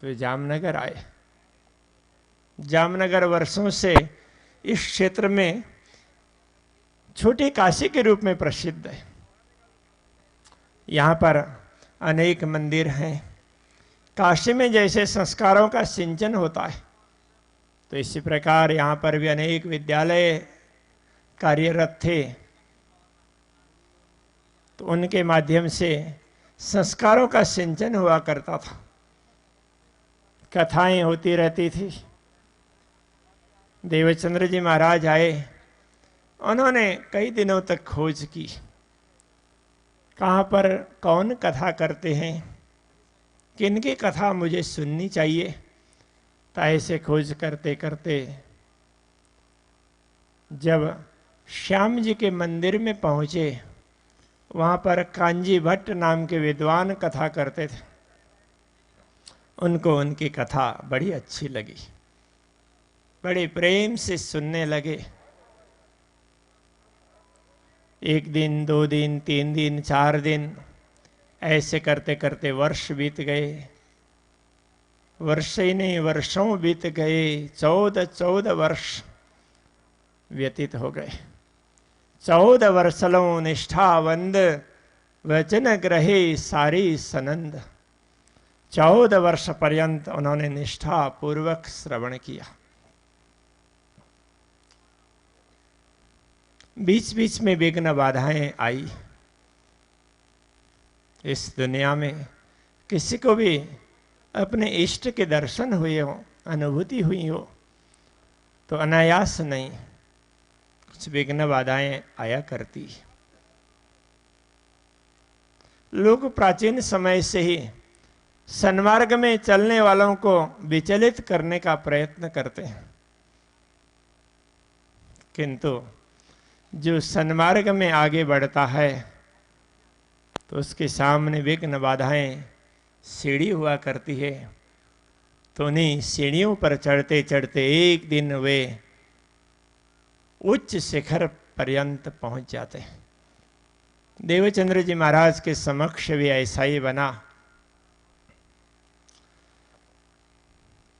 तो जामनगर आए। जामनगर वर्षों से इस क्षेत्र में छोटी काशी के रूप में प्रसिद्ध है। यहाँ पर अनेक मंदिर हैं। काशी में जैसे संस्कारों का सिंचन होता है, तो इसी प्रकार यहाँ पर भी अनेक विद्यालय कार्यरत थे। तो उनके माध्यम से संस्कारों का सिंचन हुआ करता था। कथाएं होती रहती थी। देवचंद्र जी महाराज आए, उन्होंने कई दिनों तक खोज की, कहाँ पर कौन कथा करते हैं, किनकी कथा मुझे सुननी चाहिए। तो ऐसे खोज करते करते जब श्याम जी के मंदिर में पहुंचे, वहाँ पर कांजी भट्ट नाम के विद्वान कथा करते थे। उनको उनकी कथा बड़ी अच्छी लगी, बड़े प्रेम से सुनने लगे। एक दिन, 2 दिन, 3 दिन, 4 दिन, ऐसे करते करते वर्ष बीत गए। वर्ष ही नहीं, वर्षों बीत गए। 14 वर्ष व्यतीत हो गए। 14 वर्षलों निष्ठावंद, वचन ग्रहे सारी सनंद। 14 वर्ष पर्यंत उन्होंने निष्ठा पूर्वक श्रवण किया। बीच बीच में विघ्न बाधाएं आई। इस दुनिया में किसी को भी अपने इष्ट के दर्शन हुए हो, अनुभूति हुई हो, तो अनायास नहीं, कुछ विघ्न बाधाएं आया करती। लोग प्राचीन समय से ही सन्मार्ग में चलने वालों को विचलित करने का प्रयत्न करते हैं, किंतु जो सन्मार्ग में आगे बढ़ता है तो उसके सामने विघ्न बाधाएं सीढ़ी हुआ करती है। तो उन्हीं सीढ़ियों पर चढ़ते चढ़ते एक दिन वे उच्च शिखर पर्यंत पहुंच जाते हैं। देवचंद्र जी महाराज के समक्ष भी ऐसा ही बना।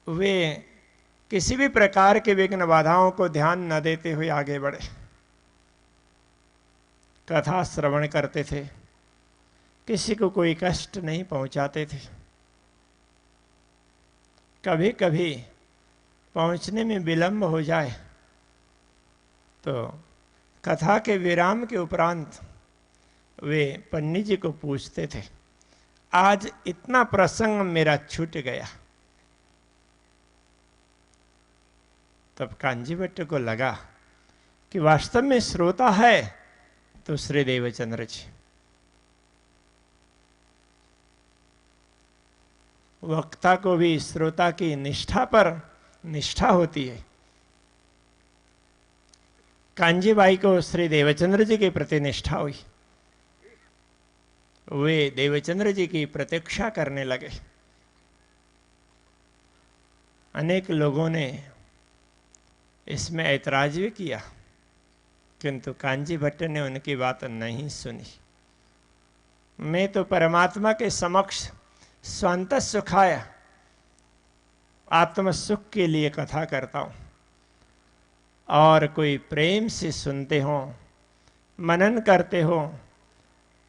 वे किसी भी प्रकार के विघ्न बाधाओं को ध्यान न देते हुए आगे बढ़े, कथा श्रवण करते थे, किसी को कोई कष्ट नहीं पहुंचाते थे। कभी कभी पहुंचने में विलंब हो जाए तो कथा के विराम के उपरांत वे पंडित जी को पूछते थे, आज इतना प्रसंग मेरा छूट गया। तब कांजी भट्ट को लगा कि वास्तव में श्रोता है तो श्री देवचंद्र जी। वक्ता को भी श्रोता की निष्ठा पर निष्ठा होती है। कांजीबाई को श्री देवचंद्र जी के प्रति निष्ठा हुई। वे देवचंद्र जी की प्रतीक्षा करने लगे। अनेक लोगों ने इसमें ऐतराज भी किया, किंतु कांजी भट्ट ने उनकी बात नहीं सुनी। मैं तो परमात्मा के समक्ष स्वांत सुखाय आत्म सुख के लिए कथा करता हूं, और कोई प्रेम से सुनते हो, मनन करते हो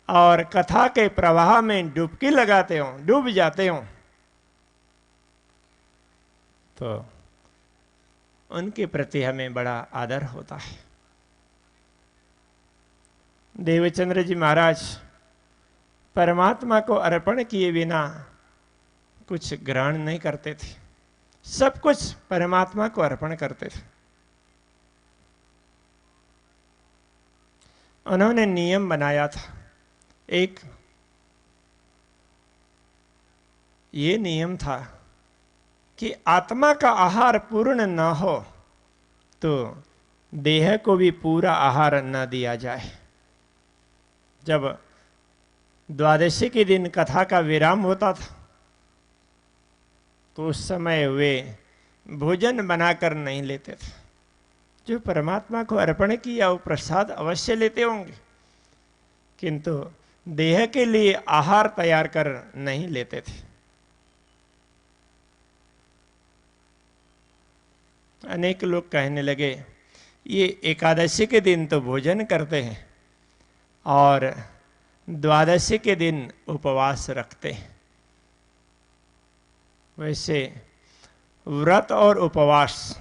और कथा के प्रवाह में डुबकी लगाते हो, डूब जाते हो, तो उनके प्रति हमें बड़ा आदर होता है। देवचंद्र जी महाराज परमात्मा को अर्पण किए बिना कुछ ग्रहण नहीं करते थे, सब कुछ परमात्मा को अर्पण करते थे। उन्होंने नियम बनाया था। एक ये नियम था कि आत्मा का आहार पूर्ण न हो तो देह को भी पूरा आहार न दिया जाए। जब द्वादशी के दिन कथा का विराम होता था तो उस समय वे भोजन बनाकर नहीं लेते थे। जो परमात्मा को अर्पण किया वो प्रसाद अवश्य लेते होंगे, किंतु देह के लिए आहार तैयार कर नहीं लेते थे। अनेक लोग कहने लगे ये एकादशी के दिन तो भोजन करते हैं और द्वादशी के दिन उपवास रखते हैं। वैसे व्रत और उपवास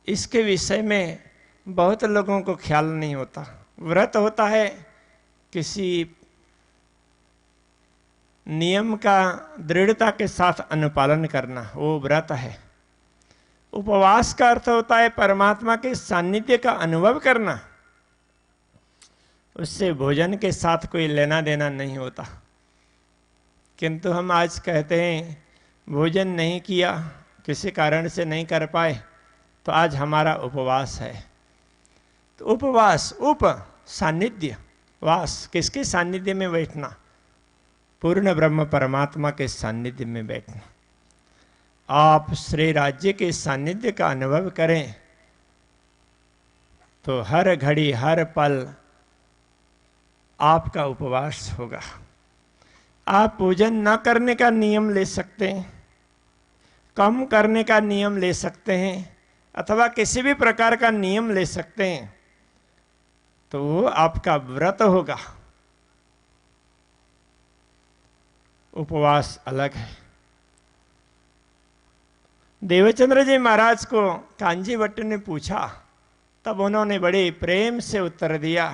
इसके विषय में बहुत लोगों को ख्याल नहीं होता। व्रत होता है किसी नियम का दृढ़ता के साथ अनुपालन करना, वो व्रत है। उपवास का अर्थ होता है परमात्मा के सान्निध्य का अनुभव करना, उससे भोजन के साथ कोई लेना देना नहीं होता। किंतु हम आज कहते हैं भोजन नहीं किया, किसी कारण से नहीं कर पाए, तो आज हमारा उपवास है। तो उपवास, उप सान्निध्य, वास, किसके सान्निध्य में बैठना? पूर्ण ब्रह्म परमात्मा के सान्निध्य में बैठना। आप श्री राज्य के सान्निध्य का अनुभव करें तो हर घड़ी हर पल आपका उपवास होगा। आप पूजन न करने का नियम ले सकते हैं, कम करने का नियम ले सकते हैं, अथवा किसी भी प्रकार का नियम ले सकते हैं, तो वो आपका व्रत होगा। उपवास अलग है। देवचंद्र जी महाराज को कांजी भट्ट ने पूछा, तब उन्होंने बड़े प्रेम से उत्तर दिया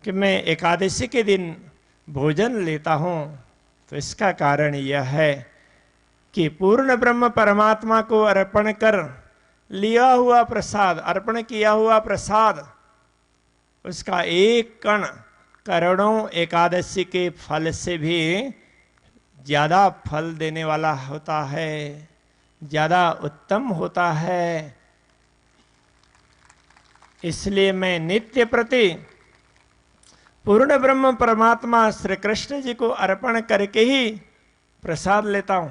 कि मैं एकादशी के दिन भोजन लेता हूं, तो इसका कारण यह है कि पूर्ण ब्रह्म परमात्मा को अर्पण कर लिया हुआ प्रसाद, अर्पण किया हुआ प्रसाद, उसका एक कण करोड़ों एकादशी के फल से भी ज्यादा फल देने वाला होता है, ज्यादा उत्तम होता है। इसलिए मैं नित्य प्रति पूर्ण ब्रह्म परमात्मा श्री कृष्ण जी को अर्पण करके ही प्रसाद लेता हूं।